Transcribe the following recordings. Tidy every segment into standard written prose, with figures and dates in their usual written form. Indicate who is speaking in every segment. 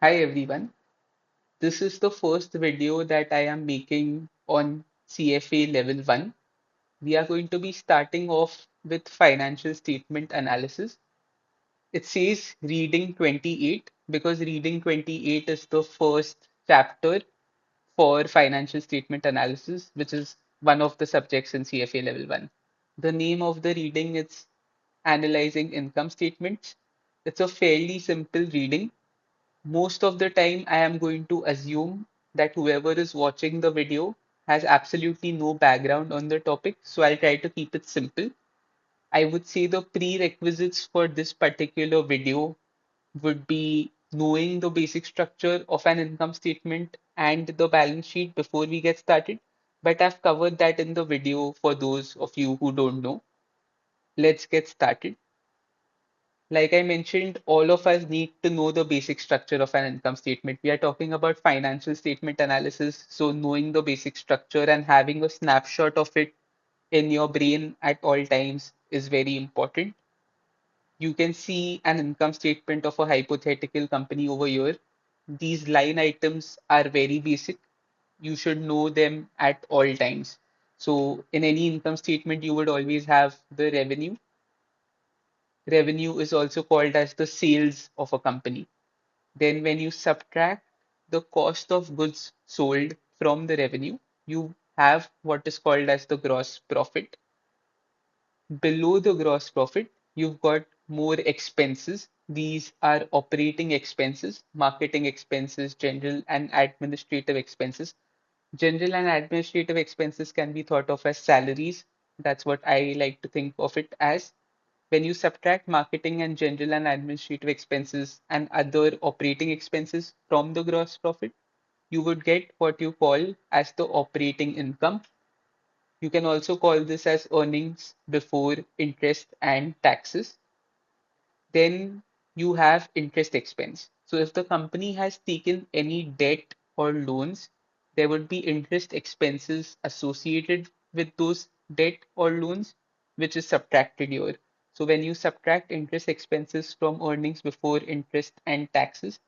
Speaker 1: Hi everyone. This is the first video that I am making on CFA Level 1. We are going to be starting off with financial statement analysis. It says reading 28 because reading 28 is the first chapter for financial statement analysis, which is one of the subjects in CFA Level 1. The name of the reading is Analyzing Income Statements. It's a fairly simple reading. Most of the time, I am going to assume that whoever is watching the video has absolutely no background on the topic, so I'll try to keep it simple. I would say the prerequisites for this particular video would be knowing the basic structure of an income statement and the balance sheet before we get started. But I've covered that in the video for those of you who don't know. Let's get started. Like I mentioned, all of us need to know the basic structure of an income statement. We are talking about financial statement analysis, so knowing the basic structure and having a snapshot of it in your brain at all times is very important. You can see an income statement of a hypothetical company over here. These line items are very basic. You should know them at all times. So in any income statement, you would always have the revenue. Revenue is also called as the sales of a company. Then when you subtract the cost of goods sold from the revenue, you have what is called as the gross profit. Below the gross profit, you've got more expenses. These are operating expenses, marketing expenses, general and administrative expenses. General and administrative expenses can be thought of as salaries. That's what I like to think of it as. When you subtract marketing and general and administrative expenses and other operating expenses from the gross profit, you would get what you call as the operating income. You can also call this as earnings before interest and taxes. Then you have interest expense. So if the company has taken any debt or loans, there would be interest expenses associated with those debt or loans, which is subtracted here. So when you subtract interest expenses from earnings before interest and taxes,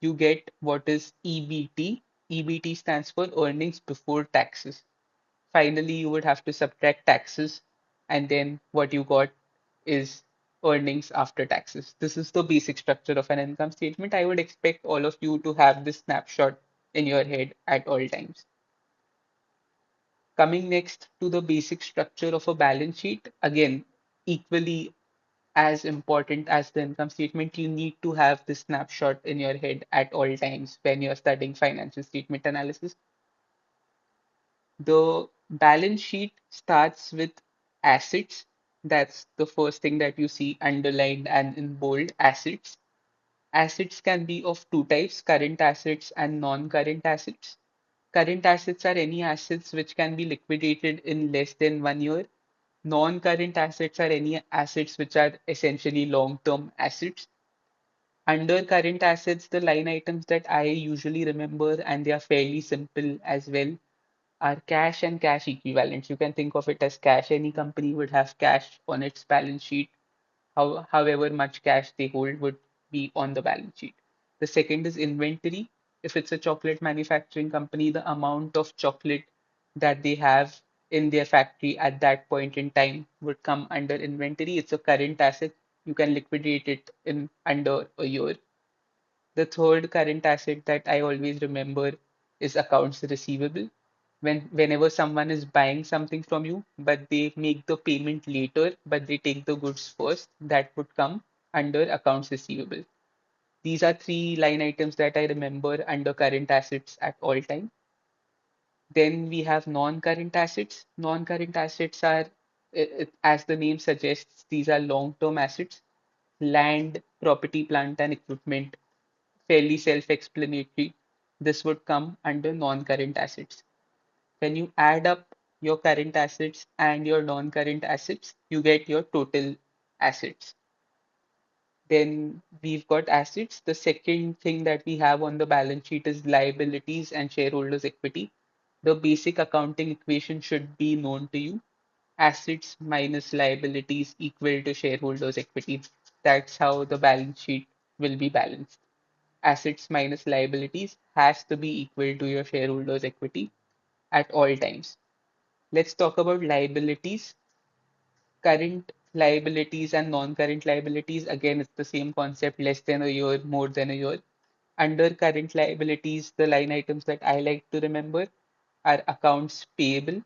Speaker 1: you get what is EBT. EBT stands for earnings before taxes. Finally, you would have to subtract taxes, and then what you got is earnings after taxes. This is the basic structure of an income statement. I would expect all of you to have this snapshot in your head at all times. Coming next to the basic structure of a balance sheet, again, equally as important as the income statement, you need to have this snapshot in your head at all times when you're studying financial statement analysis. The balance sheet starts with assets. That's the first thing that you see underlined and in bold, assets. Assets can be of two types, current assets and non-current assets. Current assets are any assets which can be liquidated in less than 1 year. Non-current assets are any assets which are essentially long-term assets. Under current assets, the line items that I usually remember, and they are fairly simple as well, are cash and cash equivalents. You can think of it as cash. Any company would have cash on its balance sheet. However much cash they hold would be on the balance sheet. The second is inventory. If it's a chocolate manufacturing company, the amount of chocolate that they have in their factory at that point in time would come under inventory. It's a current asset. You can liquidate it in under a year. The third current asset that I always remember is accounts receivable. Whenever someone is buying something from you, but they make the payment later, but they take the goods first, that would come under accounts receivable. These are three line items that I remember under current assets at all time. Then we have non-current assets. Non-current assets are, as the name suggests, these are long-term assets, land, property, plant, and equipment, fairly self-explanatory. This would come under non-current assets. When you add up your current assets and your non-current assets, you get your total assets. Then we've got assets. The second thing that we have on the balance sheet is liabilities and shareholders' equity. The basic accounting equation should be known to you. Assets minus liabilities equal to shareholders' equity. That's how the balance sheet will be balanced. assets minus liabilities has to be equal to your shareholders' equity at all times. Let's talk about liabilities. Current liabilities and non-current liabilities. Again, it's the same concept, less than a year, more than a year. Under current liabilities, the line items that I like to remember are accounts payable.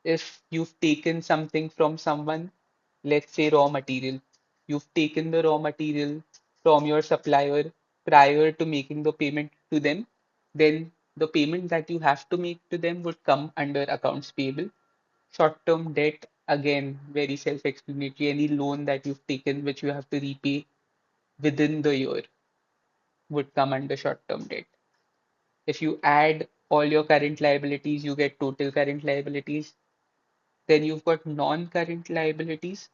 Speaker 1: If you've taken something from someone, let's say raw material, you've taken the raw material from your supplier prior to making the payment to them, then the payment that you have to make to them would come under accounts payable. Short-term debt, again, very self-explanatory. Any loan that you've taken which you have to repay within the year would come under short-term debt. If you add all your current liabilities, you get total current liabilities. Then you've got non-current liabilities.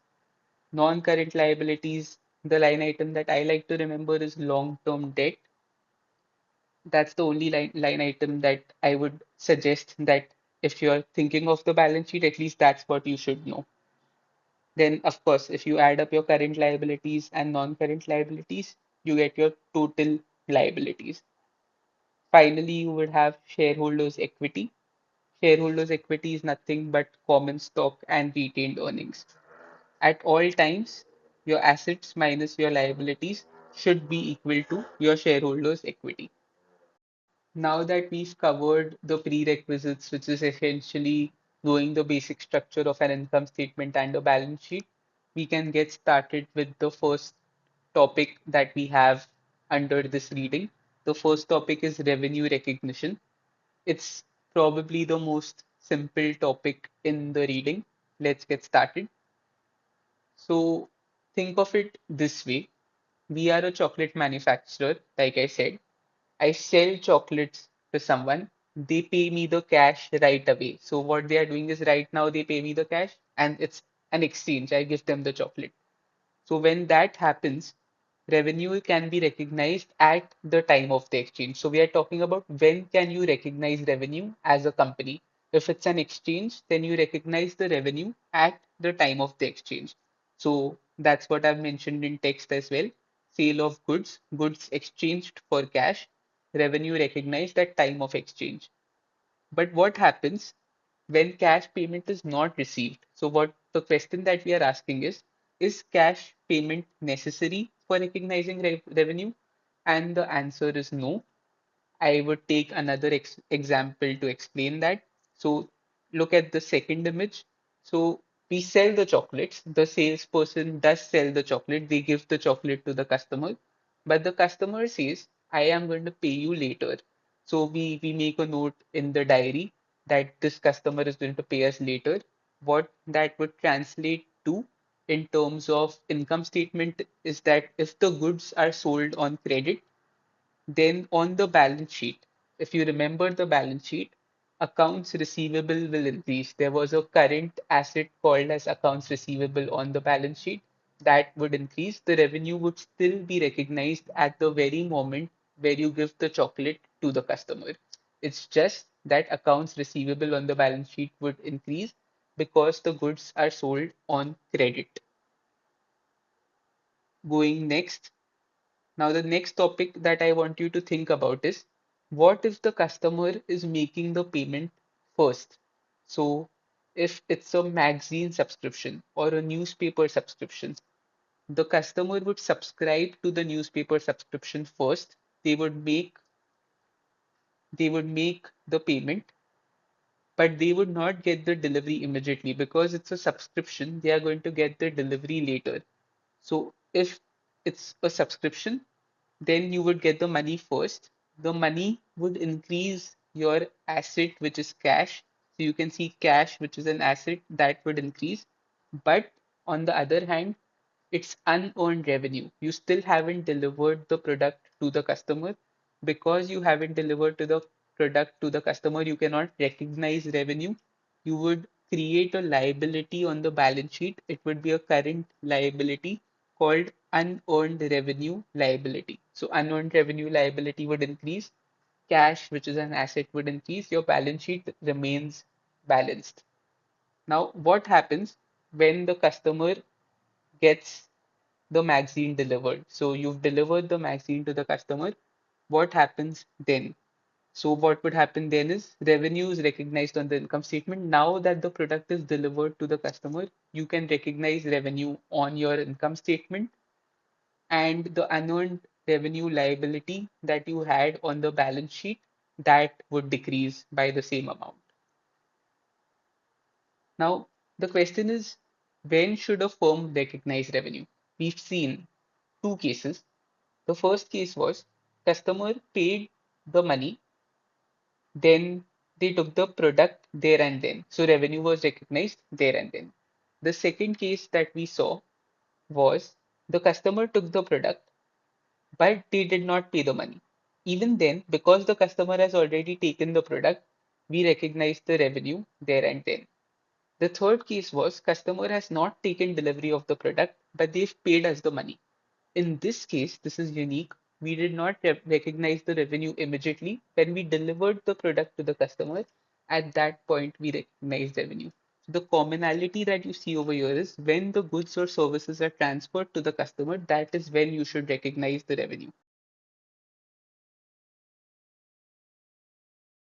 Speaker 1: Non-current liabilities, the line item that I like to remember is long-term debt. That's the only line item that I would suggest that if you're thinking of the balance sheet, at least that's what you should know. Then, of course, if you add up your current liabilities and non-current liabilities, you get your total liabilities. Finally, you would have shareholders' equity. Shareholders' equity is nothing but common stock and retained earnings. At all times, your assets minus your liabilities should be equal to your shareholders' equity. Now that we've covered the prerequisites, which is essentially knowing the basic structure of an income statement and a balance sheet, we can get started with the first topic that we have under this reading. The first topic is revenue recognition. It's probably the most simple topic in the reading. Let's get started. So think of it this way. We are a chocolate manufacturer, like I said. I sell chocolates to someone. They pay me the cash right away. So what they are doing is right now they pay me the cash and it's an exchange. I give them the chocolate. So when that happens, revenue can be recognized at the time of the exchange. So we are talking about when can you recognize revenue as a company. If it's an exchange, then you recognize the revenue at the time of the exchange. So that's what I've mentioned in text as well. Sale of goods, goods exchanged for cash, revenue recognized at time of exchange. But what happens when cash payment is not received? So what the question that we are asking is cash payment necessary for recognizing revenue? And the answer is no. I would take another example to explain that. So look at the second image. So we sell the chocolates. The salesperson does sell the chocolate. They give the chocolate to the customer, but the customer says, "I am going to pay you later." So we make a note in the diary that this customer is going to pay us later. What that would translate to in terms of income statement is that if the goods are sold on credit, then on the balance sheet, if you remember the balance sheet, accounts receivable will increase. There was a current asset called as accounts receivable on the balance sheet that would increase. The revenue would still be recognized at the very moment where you give the chocolate to the customer. It's just that accounts receivable on the balance sheet would increase because the goods are sold on credit. Going next, now, the next topic that I want you to think about is what if the customer is making the payment first? So, if it's a magazine subscription or a newspaper subscription, the customer would subscribe to the newspaper subscription first. They would make the payment, but they would not get the delivery immediately because it's a subscription. They are going to get the delivery later. So, if it's a subscription, then you would get the money first. The money would increase your asset, which is cash. So you can see cash, which is an asset that would increase. But on the other hand, it's unearned revenue. You still haven't delivered the product to the customer. Because you haven't delivered to the product to the customer, you cannot recognize revenue. You would create a liability on the balance sheet. It would be a current liability called unearned revenue liability. So unearned revenue liability would increase. Cash, which is an asset, would increase. Your balance sheet remains balanced. Now, what happens when the customer gets the magazine delivered? So you've delivered the magazine to the customer. what happens then? So what would happen then is revenue is recognized on the income statement. Now that the product is delivered to the customer, you can recognize revenue on your income statement, and the unearned revenue liability that you had on the balance sheet, that would decrease by the same amount. Now, the question is, when should a firm recognize revenue? We've seen two cases. The first case was customer paid the money, then they took the product there and then. So revenue was recognized there and then. The second case that we saw was the customer took the product, but they did not pay the money. Even then, because the customer has already taken the product, we recognize the revenue there and then. The third case was customer has not taken delivery of the product, but they've paid us the money. In this case, this is unique. We did not recognize the revenue immediately. When we delivered the product to the customer, at that point, we recognized revenue. So the commonality that you see over here is when the goods or services are transferred to the customer, that is when you should recognize the revenue.